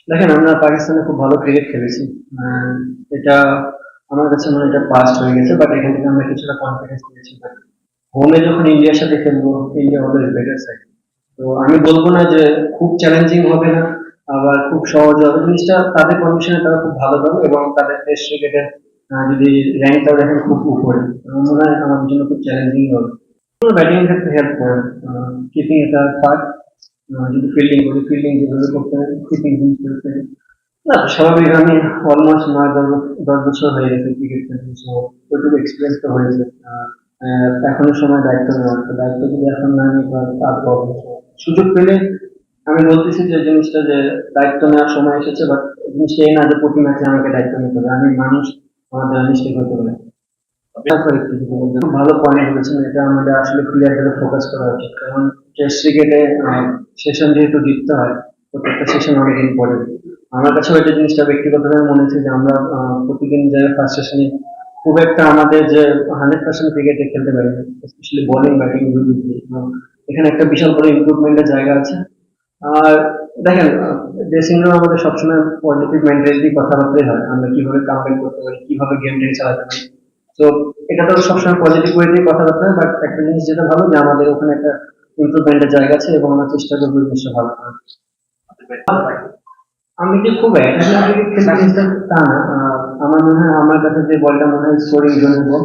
দেখেন, আমরা পাকিস্তানে খুব ভালো ক্রিকেট খেলেছি। আহ, এটা আমার কাছে মনে হয় এটা পাস্ট হয়ে গেছে, বাট এখান থেকে আমরা কিছুটা কনফিডেন্স পেয়েছি। বাট হোমে যখন ইন্ডিয়ার সাথে খেলবো, ইন্ডিয়া অলওয়েজ বেটার সাইড। তো আমি বলবো না যে খুব চ্যালেঞ্জিং হবে না, আবার খুব সহজ হবে। জিনিসটা তাদের কন্ডিশনে তারা খুব ভালো হবে, এবং তাদের টেস্ট ক্রিকেটের যদি র্যাঙ্কটাও দেখেন খুব উপরে, আমার মনে হয় আমাদের জন্য খুব চ্যালেঞ্জিং হবে। ব্যাটিং এর ক্ষেত্রে হেল্প করে, কিপিং এটা পার্ট। যদি ফিল্ডিং করি, ফিল্ডিং যেভাবে করতে হয়, কিপিং করতে হয়। না, স্বাভাবিক। আমি অলমোস্ট 9-10 বছর হয়ে গেছে ক্রিকেট খেলতে, সো ওইটুকু এক্সপিরিয়েন্স তো হয়েছে। এখনো সময় দায়িত্ব নেওয়ার, তো দায়িত্ব যদি এখন না নিই তার প্রবলেম। সুযোগ পেলে আমি বলতেছি যে জিনিসটা, যে দায়িত্ব নেওয়ার সময় এসেছে, বাট জিনিসটা এই না যে প্রতি ম্যাচে আমাকে দায়িত্ব নিতে হবে। আমি মানুষ, আমাদের মিস্টেক হতে পারে। তারপর একটু যদি বলতেন, খুব ভালো পয়েন্ট বলেছেন। এটা আমাদের আসলে প্লেয়ারদের ফোকাস করা উচিত, কারণ টেস্ট ক্রিকেটে সেশন যেহেতু জিততে হয়, প্রত্যেকটা সেশন অনেক ইম্পর্টেন্ট। আমার কাছেও এটা জিনিসটা ব্যক্তিগতভাবে মনে হচ্ছে যে আমরা প্রতিদিন যে ফার্স্ট সেশনে খুব একটা আমাদের যে 100% ক্রিকেটে খেলতে পারি না, স্পেশালি বোলিং ব্যাটিং দুই দিক। এখানে একটা বিশাল বড় ইমপ্রুভমেন্টের জায়গা আছে। আর দেখেন, ড্রেসিং রুম আমাদের সবসময় পজিটিভ মেন্টালিটি কথাবার্তাই হয়, আমরা কিভাবে কামব্যাক করতে পারি, কিভাবে গেমটাকে চালাতে পারি। তো এটা তো সবসময় পজিটিভ ওয়েতে কথাবার্তা, বাট একটা জিনিস যেটা ভালো যে আমাদের ওখানে একটা ইমপ্রুভমেন্টের জায়গা আছে, এবং আমরা চেষ্টা করবো এই জিনিসটা ভালো করার। আমি যে খুব অ্যাটাকিং ক্রিকেট খেলতে চেষ্টা তা না। আমার মনে হয় আমার কাছে যে বলটা মনে হয় স্কোরিং জোনের বল,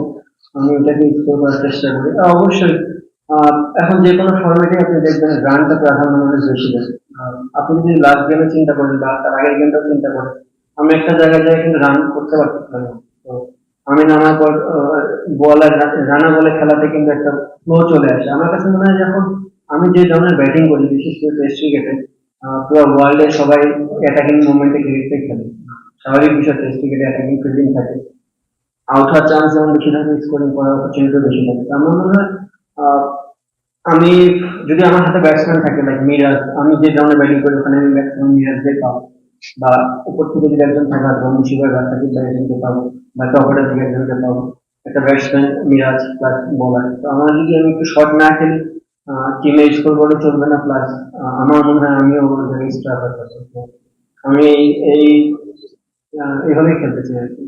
আমি ওটাকে স্কোর করার চেষ্টা করি। অবশ্যই আহ, এখন যে কোনো ফর্মেটে আপনি দেখবেন রানটা প্রাধান্য মানুষ বেশি দেয়। আপনি যদি লাস্ট গেমে চিন্তা করেন বা তার আগের গেমটাও চিন্তা করেন, আমি একটা জায়গায় যাই কিন্তু রান করতে পারতেছিলাম না। তো আমি নামার পর বল আর রানা বলে খেলাতে কিন্তু একটা ফ্লো চলে আসে। আমার কাছে মনে হয় যখন আমি যে ধরনের ব্যাটিং করি, বিশেষ করে টেস্ট ক্রিকেটে, পুরো ওয়ার্ল্ডে সবাই অ্যাটাকিং মুভমেন্টে ক্রিকেটে খেলে। স্বাভাবিক বিষয়, টেস্ট ক্রিকেটে অ্যাটাকিং ফিল্ডিং থাকে, আউট হওয়ার চান্স যেমন বেশি থাকে, স্কোরিং করার অপরচুনিটিও বেশি থাকে। তো আমার মনে হয় আহ, আমি যদি আমার হাতে ব্যাটসম্যান থাকে লাইক মিরাজ, আমি যে ধরনের ব্যাটিং করি ওখানে আমি ব্যাটসম্যান মিরাজদের পাবো, বা উপর থেকে যদি একজন থাকে হয়তো মুশিবার গাছ থেকে একজনকে পাবো, বা টপারের থেকে একজনকে পাবো, একটা ব্যাটসম্যান মিরাজ প্লাস বোলার। তো আমার যদি আমি একটু শর্ট না খেলি, টিমে স্কোর বলে চলবে না, প্লাস আমার মনে হয় আমিও ওখান থেকে স্ট্রাগল করছি। তো আমি এই এভাবেই খেলতে চাই আর কি।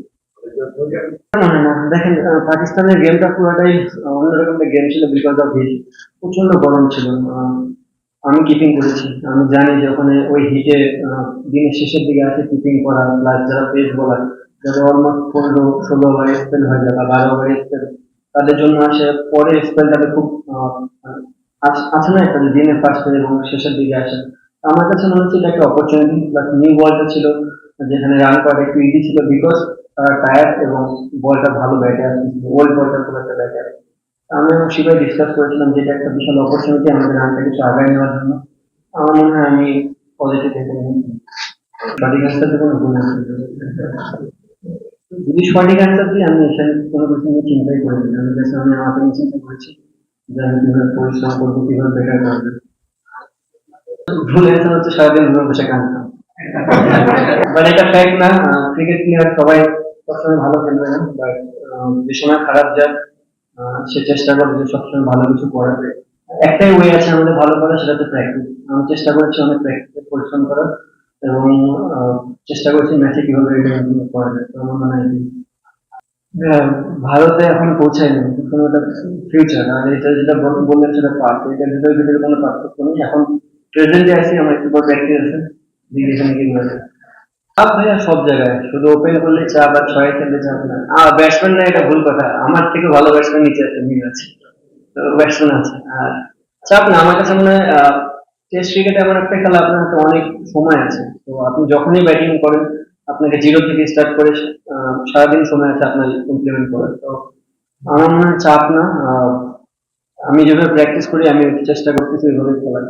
না, না, না, দেখেন, পাকিস্তানের গেমটা পুরোটাই অন্যরকম একটা গেম ছিল, বিকজ অফ হিট। প্রচন্ড গরম ছিল। আমি কিপিং করেছি, আমি জানি যে ওখানে ওই হিটে দিনের শেষের দিকে আসে কিপিং করা, প্লাস যারা পেস বোলার, যাদের অলমোস্ট 15-16 ওভার স্পেল হয়ে যায় বা 12 ওভার স্পেল, তাদের জন্য আসে পরে স্পেলটাকে খুব আছে না একটা, যে দিনের ফার্স্টে এবং শেষের দিকে আসে। তো আমার কাছে মনে হচ্ছে এটা একটা অপরচুনিটি, প্লাস নিউ বলটা ছিল যেখানে রান করা একটু ইজি ছিল, বিকজ তারা টায়ার এবং বলটা ভালো ব্যাটে আসছিল, ওল্ড বলটা খুব একটা ব্যাটে আসে। আমি এবং শিবাই ডিসকাস করেছিলাম যে এটা একটা বিশাল অপরচুনিটি আমাদের রানটা কিছু আগায় নেওয়ার জন্য। আমার মনে হয় আমি পজিটিভ এখানে নিয়েছি। সঠিক অ্যান্সার দেবো না ভুল answer দেবো? যদি সঠিক অ্যান্সার দিই, আমি এখানে কোনো কিছু নিয়ে চিন্তাই করিনি। আমি জাস্ট আমি আমাকে নিয়ে চিন্তা করেছি যে আমি কিভাবে পরিশ্রম করবো, কিভাবে বেটার করবো। ভুল অ্যান্সার হচ্ছে সারাদিন ঘুরে বসে কাঁদতাম। বাট এটা ফ্যাক্ট না। ক্রিকেট প্লেয়ার সবাই সবসময় ভালো খেলবে না, বাট যে সময় খারাপ যায় সে চেষ্টা করে যে সবসময় ভালো কিছু করার। একটাই ওয়ে আছে আমাদের ভালো করার, সেটা হচ্ছে প্র্যাকটিস। আমি চেষ্টা করেছি অনেক প্র্যাকটিস পরিশ্রম করার, এবং আহ, চেষ্টা করেছি ম্যাচে কিভাবে এটা ইমপ্রুভ করা যায়। তো আমার মনে হয় যে, হ্যাঁ, ভারতে এখন পৌঁছায়নি, কিন্তু এটা ফিউচার। আর এটা যেটা বললেন সেটা পার্থ, এটার ভিতরে কোনো পার্থক্য নেই। এখন প্রেজেন্টে আছি, আমার একটু পর প্র্যাকটিস আছে, দেখি এখানে কি বলা যায়। চাপ ভাইয়া সব জায়গায়, শুধু ওপেন করলে চাপ আর ছয় খেললে চাপ না। ব্যাটসম্যান না, এটা ভুল কথা। আমার থেকে ভালো ব্যাটসম্যান নিচে আছে, মিল আছে। তো ব্যাটসম্যান আছে। আর চাপ না, আমার কাছে মনে হয় টেস্ট ক্রিকেটে এমন একটা খেলা, আপনার হাতে অনেক সময় আছে। তো আপনি যখনই ব্যাটিং করেন, আপনাকে জিরো থেকে স্টার্ট করে সারাদিন সময় আছে আপনার ইমপ্লিমেন্ট করার। তো আমার মনে হয় চাপ না। আমি যেভাবে প্র্যাকটিস করি, আমি চেষ্টা করতেছি ওইভাবে খেলার।